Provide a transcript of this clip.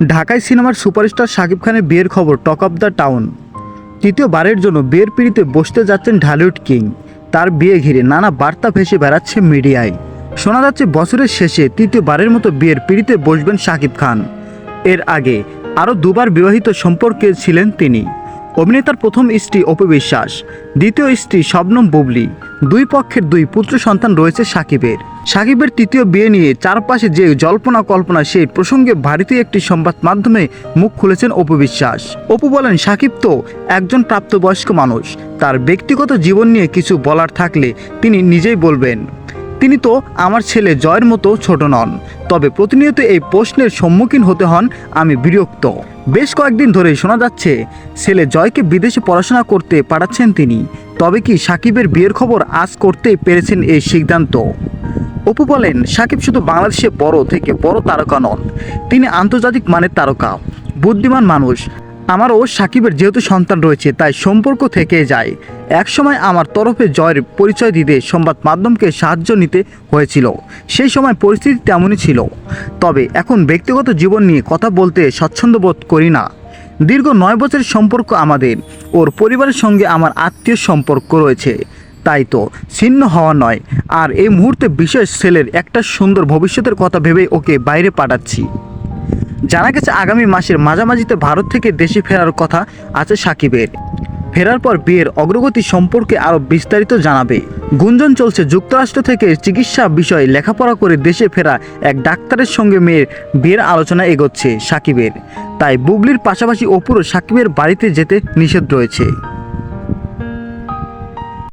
ঢাকায় সিনেমার সুপারস্টার শাকিব খানের বিয়ের খবর টক অফ দ্য টাউন। তৃতীয়বারের জন্য বিয়ের পিঁড়িতে বসতে যাচ্ছেন ঢালিউড কিং। তার বিয়ে ঘিরে নানা বার্তা ভেসে বেড়াচ্ছে মিডিয়ায়। শোনা যাচ্ছে বছরের শেষে তৃতীয়বারের মতো বিয়ের পিঁড়িতে বসবেন শাকিব খান। এর আগে আরও দুবার বিবাহিত সম্পর্কে ছিলেন তিনি। অভিনেতার প্রথম স্ত্রী অপু বিশ্বাস, দ্বিতীয় স্ত্রী শবনম বুবলি। দুই পক্ষের দুই পুত্র সন্তান রয়েছে শাকিবের তৃতীয় বিয়ে নিয়ে চারপাশে যে জল্পনা কল্পনা, সেই প্রসঙ্গে ভারতীয় একটি সংবাদ মাধ্যমে মুখ খুলেছেন অপু বিশ্বাস। অপু বলেন, শাকিব তো একজন প্রাপ্তবয়স্ক মানুষ, তার ব্যক্তিগত জীবন নিয়ে কিছু বলার থাকলে তিনি নিজেই বলবেন। তিনি তো আমার ছেলে জয়ের মতো ছোট নন, তবে প্রতিনিয়ত এই প্রশ্নের সম্মুখীন হতে হন আমি বিরক্ত। বেশ কয়েকদিন ধরেই শোনা যাচ্ছে ছেলে জয়কে বিদেশে পড়াশোনা করতে পাঠাচ্ছেন তিনি। তবে কি শাকিবের বিয়ের খবর আজ করতেই পেরেছেন এই সিদ্ধান্ত? অপু বলেন, শাকিব শুধু বাংলাদেশে বড় থেকে বড় তারকা নন, তিনি আন্তর্জাতিক মানের তারকা, বুদ্ধিমান মানুষ। আমারও শাকিবের যেহেতু সন্তান রয়েছে, তাই সম্পর্ক থেকে যায়। একসময় আমার তরফে জয়ের পরিচয় দিতে সংবাদ মাধ্যমকে সাহায্য নিতে হয়েছিল, সেই সময় পরিস্থিতি তেমনই ছিল। তবে এখন ব্যক্তিগত জীবন নিয়ে কথা বলতে স্বচ্ছন্দ বোধ করি না। দীর্ঘ 9 বছরের সম্পর্ক আমাদের, ওর পরিবারের সঙ্গে আমার আত্মীয় সম্পর্ক রয়েছে, তাই তো ছিন্ন হওয়া নয়। আর এই মুহূর্তে বিশেষ ছেলের একটা সুন্দর ভবিষ্যতের কথা ভেবে ওকে বাইরে পাঠাচ্ছি। জানা গেছে আগামী মাসের মাঝামাঝিতে ভারত থেকে দেশে ফেরার কথা আছে শাকিবের। ফেরার পর বিয়ের অগ্রগতি সম্পর্কে আরও বিস্তারিত জানাবে। গুঞ্জন চলছে যুক্তরাষ্ট্র থেকে চিকিৎসা বিষয়ে লেখাপড়া করে দেশে ফেরা এক ডাক্তারের সঙ্গে মেয়ের বিয়ের আলোচনা এগোচ্ছে শাকিবের। তাই বুবলির পাশাপাশি অপুরও শাকিবের বাড়িতে যেতে নিষেধ রয়েছে।